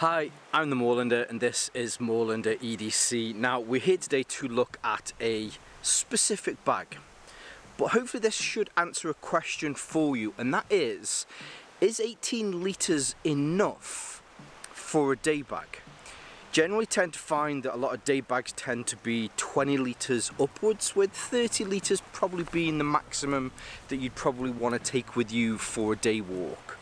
Hi, I'm the Moorlander and this is Moorlander EDC. Now we're here today to look at a specific bag, but hopefully this should answer a question for you, and that is 18 litres enough for a day bag? Generally tend to find that a lot of day bags tend to be 20 litres upwards, with 30 litres probably being the maximum that you'd probably want to take with you for a day walk.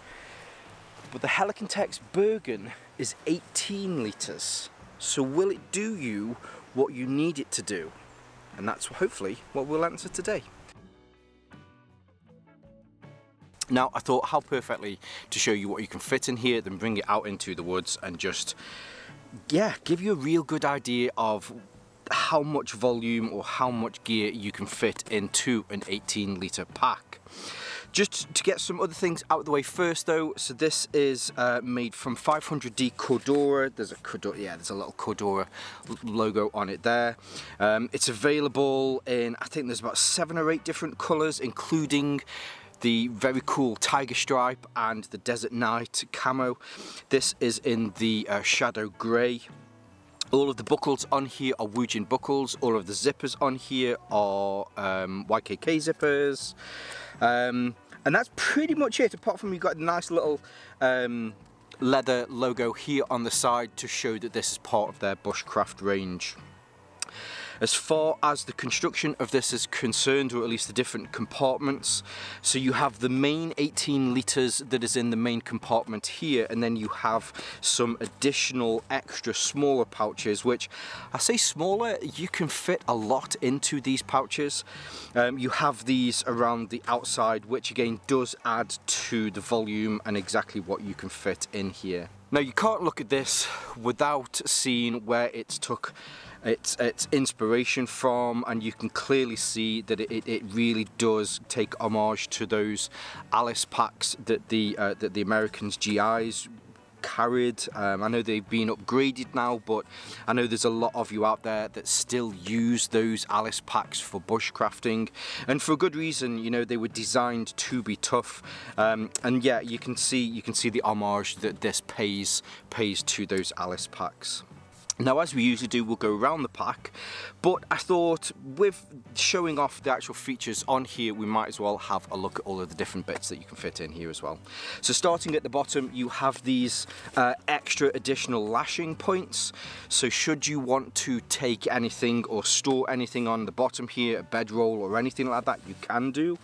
But the Helikon-Tex Bergen is 18 litres, so will it do you what you need it to do? And that's hopefully what we'll answer today. Now I thought how perfectly to show you what you can fit in here, then bring it out into the woods and just, yeah, give you a real good idea of how much volume or how much gear you can fit into an 18 litre pack. Just to get some other things out of the way first though, so this is made from 500D Cordura. There's a Cordura, yeah, there's a little Cordura logo on it there. It's available in, I think there's about 7 or 8 different colours, including the very cool tiger stripe and the desert night camo. This is in the shadow grey. All of the buckles on here are Woojin buckles. All of the zippers on here are YKK zippers. And that's pretty much it, apart from you've got a nice little leather logo here on the side to show that this is part of their bushcraft range. As far as the construction of this is concerned, or at least the different compartments, so you have the main 18 litres that is in the main compartment here, and then you have some additional extra smaller pouches, which I say smaller, you can fit a lot into these pouches. You have these around the outside, which again does add to the volume and exactly what you can fit in here. Now you can't look at this without seeing where it's took its inspiration from, and you can clearly see that it really does take homage to those Alice packs that the Americans GIs carried. I know they've been upgraded now, but I know there's a lot of you out there that still use those Alice packs for bushcrafting, and for a good reason. You know, they were designed to be tough, and yeah, you can see the homage that this pays to those Alice packs. Now, as we usually do, we'll go around the pack, but I thought with showing off the actual features on here, we might as well have a look at all of the different bits that you can fit in here as well. So starting at the bottom, you have these extra additional lashing points. So should you want to take anything or store anything on the bottom here, a bedroll or anything like that, you can do.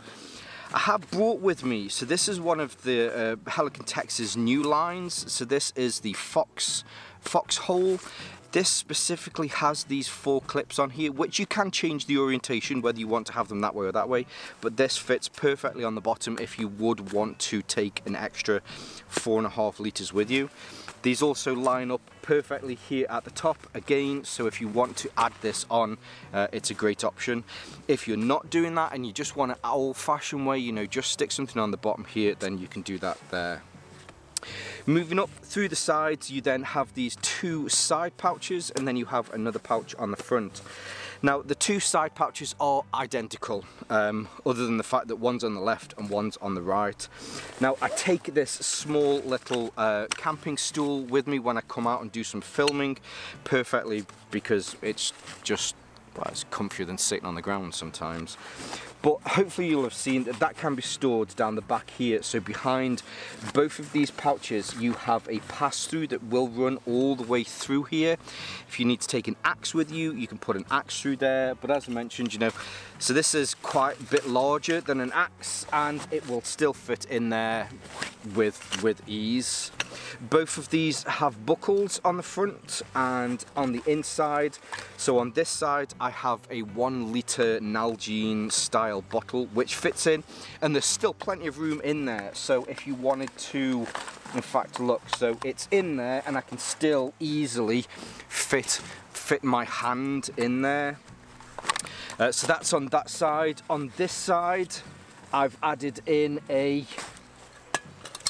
I have brought with me, so this is one of the Helikon-Tex's new lines. So this is the Foxhole. This specifically has these 4 clips on here, which you can change the orientation whether you want to have them that way or that way, but this fits perfectly on the bottom if you would want to take an extra 4.5 litres with you. These also line up perfectly here at the top again, so if you want to add this on, it's a great option. If you're not doing that and you just want an old-fashioned way, you know, just stick something on the bottom here, then you can do that there. Moving up through the sides, you then have these 2 side pouches, and then you have another pouch on the front. Now the 2 side pouches are identical, other than the fact that one's on the left and one's on the right. Now I take this small little camping stool with me when I come out and do some filming, perfectly, because it's just, well, it's comfier than sitting on the ground sometimes. But hopefully you'll have seen that that can be stored down the back here. So behind both of these pouches, you have a pass-through that will run all the way through here. If you need to take an axe with you, you can put an axe through there. But as I mentioned, you know, so this is quite a bit larger than an axe, and it will still fit in there with ease. Both of these have buckles on the front and on the inside. So on this side, I have a 1 litre Nalgene style bottle which fits in, and there's still plenty of room in there. So if you wanted to, in fact, look, so it's in there and I can still easily fit my hand in there. So that's on that side. On this side, I've added in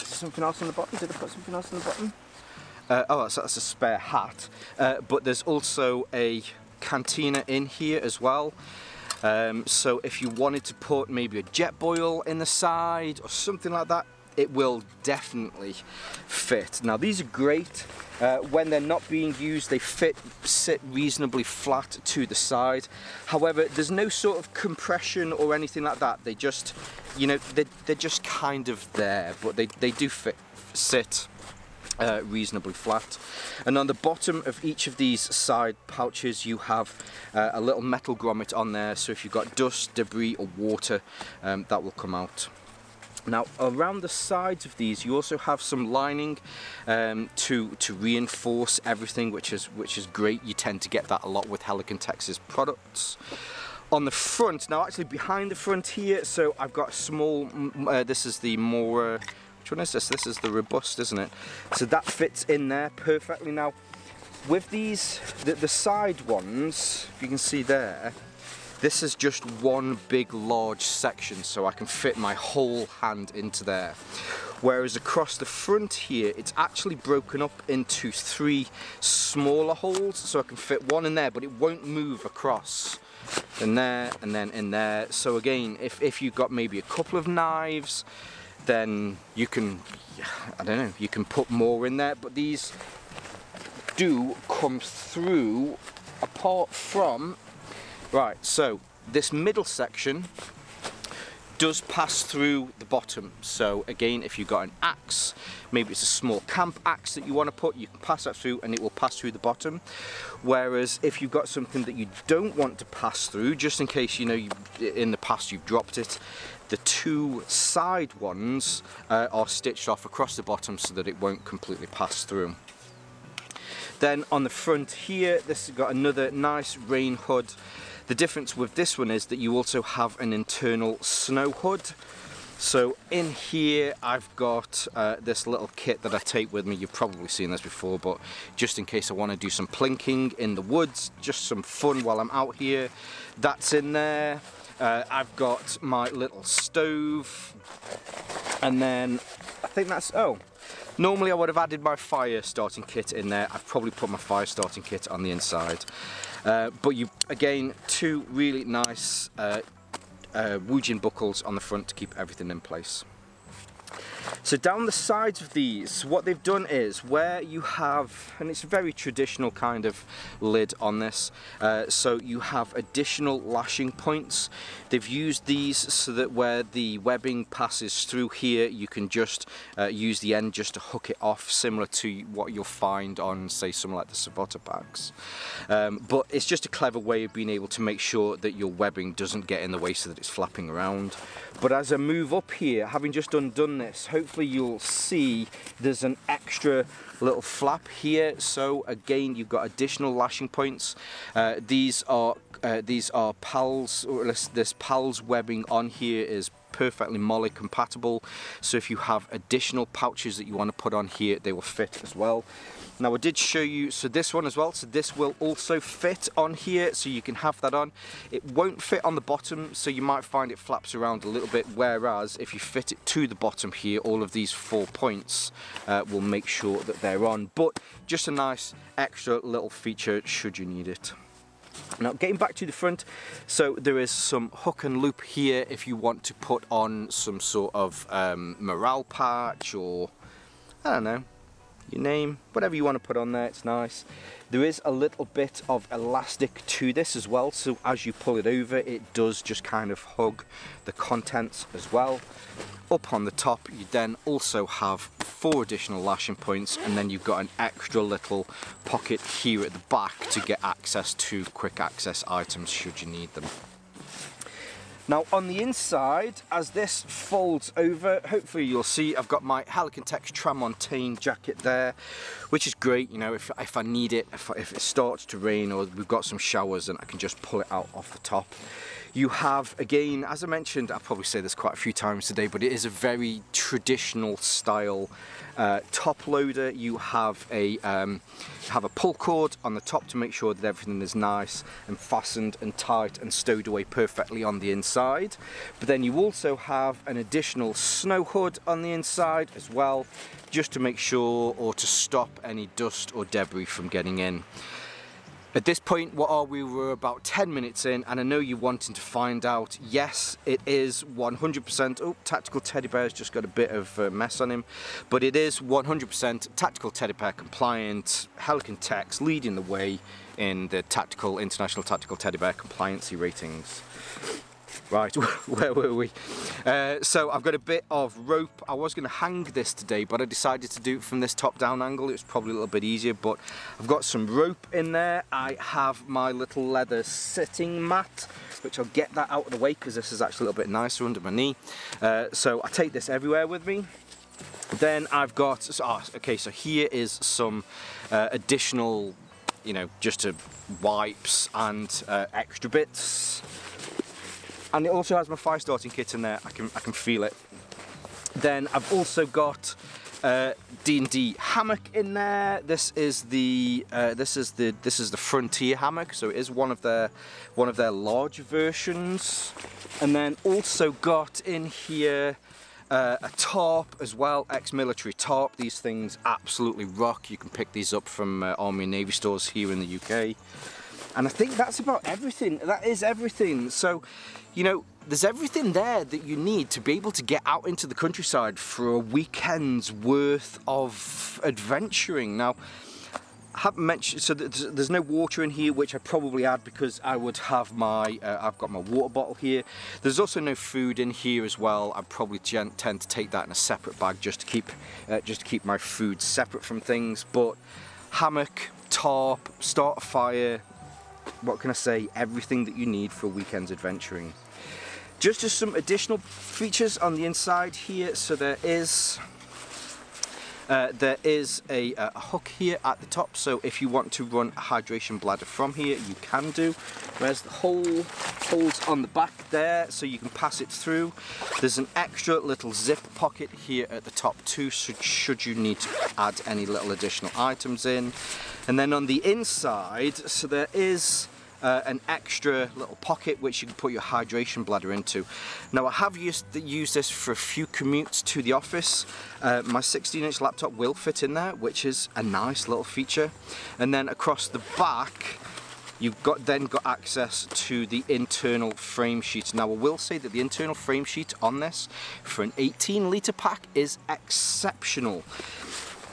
something else on the bottom. Did I put something else on the bottom? Oh, so that's a spare hat. But there's also a cantina in here as well. So if you wanted to put maybe a jet boil in the side or something like that, it will definitely fit. Now these are great when they're not being used. They sit reasonably flat to the side. However, there's no sort of compression or anything like that. They just, you know, they're just kind of there, but they do sit reasonably flat. And on the bottom of each of these side pouches you have a little metal grommet on there, so if you've got dust, debris or water, that will come out. Now around the sides of these you also have some lining to reinforce everything, which is great. You tend to get that a lot with Helikon-Tex's products. On the front, now actually behind the front here, so I've got a small, this is the more, which one is this? This is the robust, isn't it? So that fits in there perfectly. Now with these, the side ones, if you can see there, this is just one big large section, so I can fit my whole hand into there. Whereas across the front here, it's actually broken up into 3 smaller holes, so I can fit one in there, but it won't move across. In there, and then in there. So again, if you've got maybe a couple of knives, then you can, I don't know, you can put more in there, but these do come through apart from, right, so this middle section does pass through the bottom. So again, if you've got an axe, maybe it's a small camp axe that you want to put, you can pass that through and it will pass through the bottom. Whereas if you've got something that you don't want to pass through, just in case, you know, in the past you've dropped it, the 2 side ones are stitched off across the bottom so that it won't completely pass through. Then on the front here, this has got another nice rain hood. The difference with this one is that you also have an internal snow hood. So in here I've got this little kit that I take with me. You've probably seen this before, but just in case I want to do some plinking in the woods, just some fun while I'm out here, that's in there. I've got my little stove, and then I think that's, oh, normally I would have added my fire starting kit in there. I've probably put my fire starting kit on the inside. But you, again, 2 really nice woojin buckles on the front to keep everything in place. So down the sides of these, what they've done is where you have, and it's a very traditional kind of lid on this, so you have additional lashing points. They've used these so that where the webbing passes through here, you can just use the end just to hook it off, similar to what you'll find on, say, something like the Savota packs. But it's just a clever way of being able to make sure that your webbing doesn't get in the way so that it's flapping around. But as I move up here, having just undone this, hopefully you'll see there's an extra little flap here. So again, you've got additional lashing points. These are PALS, or this PALS webbing on here is perfectly MOLLE compatible. So if you have additional pouches that you want to put on here, they will fit as well. Now I did show you, so this one as well, so this will also fit on here, so you can have that on. It won't fit on the bottom, so you might find it flaps around a little bit, whereas if you fit it to the bottom here, all of these 4 points will make sure that they're on. But just a nice extra little feature should you need it. Now getting back to the front, so there is some hook and loop here if you want to put on some sort of morale patch, or I don't know, your name, whatever you want to put on there, it's nice. There is a little bit of elastic to this as well, so as you pull it over, it does just kind of hug the contents as well. Up on the top, you then also have 4 additional lashing points, and then you've got an extra little pocket here at the back to get access to quick access items should you need them. Now on the inside, as this folds over, hopefully you'll see I've got my Helikon-Tex Tramontane jacket there, which is great, you know, if I need it, if it starts to rain or we've got some showers, and I can just pull it out off the top. You have, again, as I mentioned, I'll probably say this quite a few times today, but it is a very traditional style top loader. You have a pull cord on the top to make sure that everything is nice and fastened and tight and stowed away perfectly on the inside. But then you also have an additional snow hood on the inside as well, just to make sure, or to stop any dust or debris from getting in. At this point, what are we? We're about 10 minutes in, and I know you're wanting to find out. Yes, it is 100%. Oh, Tactical Teddy Bear's just got a bit of mess on him, but it is 100% Tactical Teddy Bear compliant. Helikon-Tex leading the way in the International Tactical Teddy Bear compliancy ratings. Right, where were we? So I've got a bit of rope. I was going to hang this today, but I decided to do it from this top-down angle. It was probably a little bit easier, but I've got some rope in there. I have my little leather sitting mat, which I'll get that out of the way because this is actually a little bit nicer under my knee. So I take this everywhere with me. Then I've got, okay, so here is some additional, you know, just wipes and extra bits. And it also has my fire starting kit in there. I can feel it. Then I've also got D&D hammock in there. This is the Frontier hammock, so it is one of their larger versions. And then also got in here a tarp as well, ex-military tarp. These things absolutely rock. You can pick these up from Army and Navy stores here in the UK. And I think that's about everything. That is everything. So, you know, there's everything there that you need to be able to get out into the countryside for a weekend's worth of adventuring. Now, I haven't mentioned, so there's no water in here, which I probably add because I would have my, I've got my water bottle here. There's also no food in here as well. I probably tend to take that in a separate bag just to keep my food separate from things. But hammock, tarp, start a fire, what can I say, everything that you need for a weekend's adventuring. Just as some additional features on the inside here, so there is a hook here at the top, so if you want to run a hydration bladder from here, you can do. There's the holes on the back there, so you can pass it through. There's an extra little zip pocket here at the top too, so should you need to add any little additional items in. And then on the inside, so there is an extra little pocket which you can put your hydration bladder into. Now I have used this for a few commutes to the office. My 16-inch laptop will fit in there, which is a nice little feature. And then across the back, you've got access to the internal frame sheet. Now I will say that the internal frame sheet on this for an 18-litre pack is exceptional.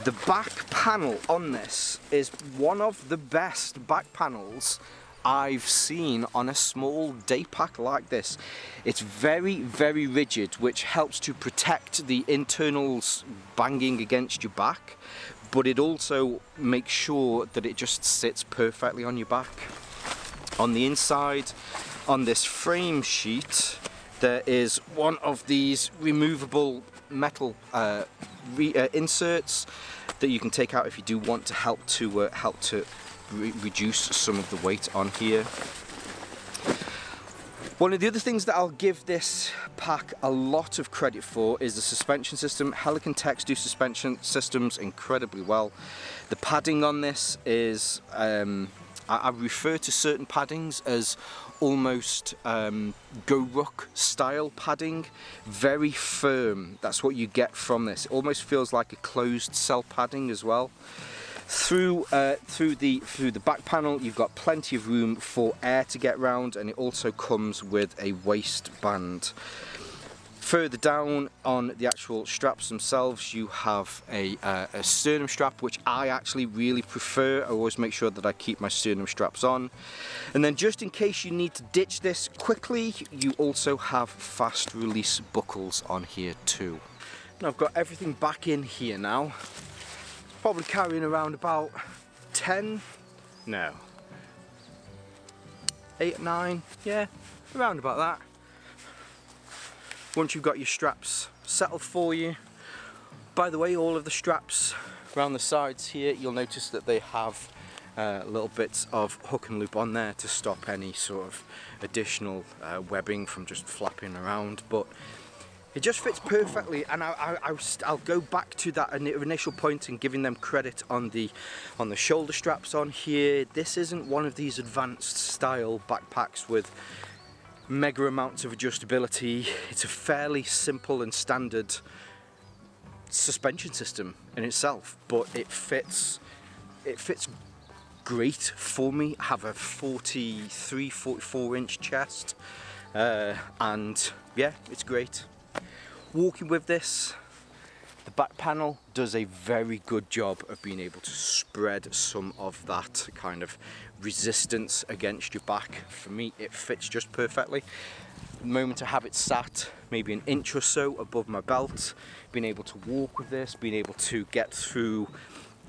The back panel on this is one of the best back panels I've seen on a small day pack like this. It's very, very rigid, which helps to protect the internals banging against your back, but it also makes sure that it just sits perfectly on your back. On the inside, on this frame sheet, there is one of these removable metal inserts that you can take out if you do want to help to reduce some of the weight on here. One of the other things that I'll give this pack a lot of credit for is the suspension system. Helikon-Tex do suspension systems incredibly well. The padding on this is, I refer to certain paddings as almost Go-Ruck style padding. Very firm, that's what you get from this. It almost feels like a closed cell padding as well. Through the back panel, you've got plenty of room for air to get round, and it also comes with a waistband. Further down on the actual straps themselves, you have a sternum strap, which I actually really prefer. I always make sure that I keep my sternum straps on. And then just in case you need to ditch this quickly, you also have fast release buckles on here too. Now I've got everything back in here now. Probably carrying around about 10, no, 8, 9, yeah, around about that. Once you've got your straps settled for you. By the way, all of the straps around the sides here, you'll notice that they have little bits of hook and loop on there to stop any sort of additional webbing from just flapping around, but it just fits perfectly. And I'll go back to that initial point and giving them credit on the shoulder straps on here. This isn't one of these advanced style backpacks with mega amounts of adjustability. It's a fairly simple and standard suspension system in itself, but it fits great for me. I have a 44 inch chest, and yeah, it's great. Walking with this, the back panel does a very good job of being able to spread some of that kind of resistance against your back. For me, it fits just perfectly. The moment I have it sat maybe an inch or so above my belt, being able to walk with this, being able to get through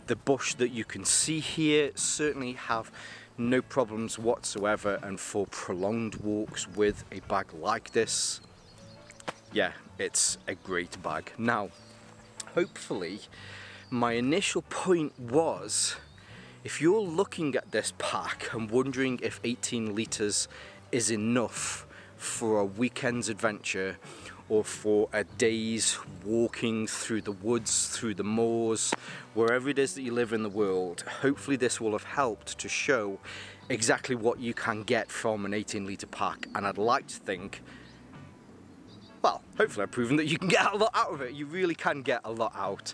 the bush that you can see here, certainly have no problems whatsoever. And for prolonged walks with a bag like this, yeah, it's a great bag. Now, hopefully, my initial point was, if you're looking at this pack and wondering if 18 litres is enough for a weekend's adventure or for a day's walking through the woods, through the moors, wherever it is that you live in the world, hopefully this will have helped to show exactly what you can get from an 18 litre pack. And I'd like to think, well, hopefully I've proven that you can get a lot out of it. You really can get a lot out.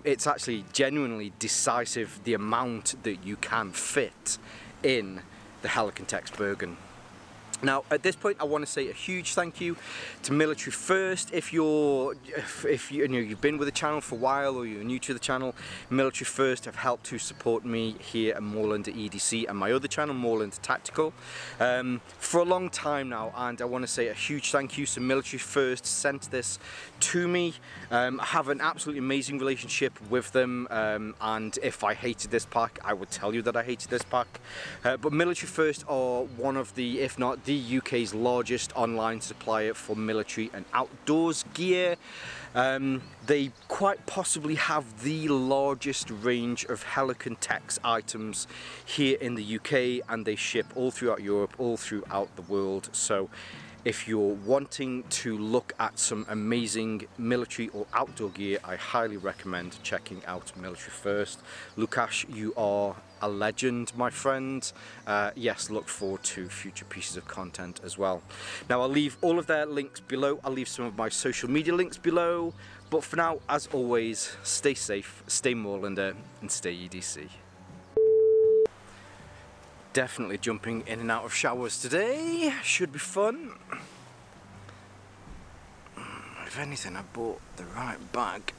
It's actually genuinely decisive the amount that you can fit in the Helikon-Tex Bergen. Now, at this point, I want to say a huge thank you to Military First. If you've been with the channel for a while or you're new to the channel, Military First have helped to support me here at Moorlander EDC and my other channel, Moorlander Tactical, for a long time now. And I want to say a huge thank you. So Military First sent this to me. I have an absolutely amazing relationship with them. And if I hated this pack, I would tell you that I hated this pack. But Military First are one of the, if not the UK's largest online supplier for military and outdoors gear. They quite possibly have the largest range of Helikon-Tex items here in the UK, and they ship all throughout Europe, all throughout the world. So if you're wanting to look at some amazing military or outdoor gear, I highly recommend checking out Military First. Lukash, you are a legend, my friend. Yes, look forward to future pieces of content as well. Now, I'll leave all of their links below. I'll leave some of my social media links below. But for now, as always, stay safe, stay Moorlander, and stay EDC. Definitely jumping in and out of showers today. Should be fun. If anything, I bought the right bag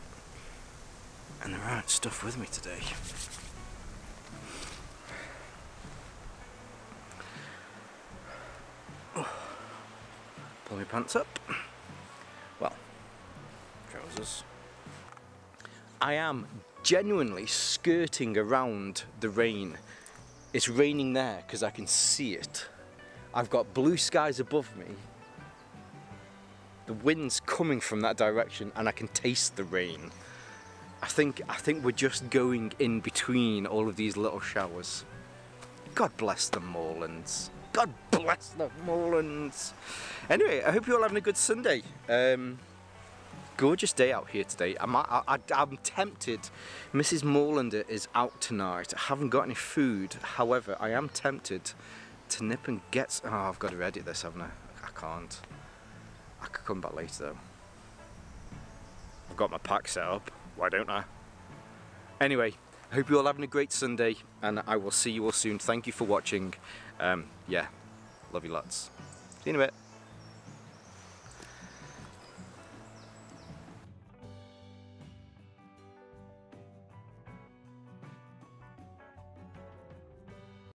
and the right stuff with me today. Pull my pants up. Well, trousers. I am genuinely skirting around the rain. It's raining there because I can see it. I've got blue skies above me. The wind's coming from that direction and I can taste the rain. I think we're just going in between all of these little showers. God bless the moorlands. God bless the moorlands. Anyway, I hope you're all having a good Sunday. Gorgeous day out here today. I'm tempted. Mrs. Moorlander is out tonight. I haven't got any food. However, I am tempted to nip and get... Oh, I've got to edit this, haven't I? I can't. I could come back later though. I've got my pack set up. Why don't I? Anyway, I hope you're all having a great Sunday, and I will see you all soon. Thank you for watching. Yeah, love you lots. See you in a bit.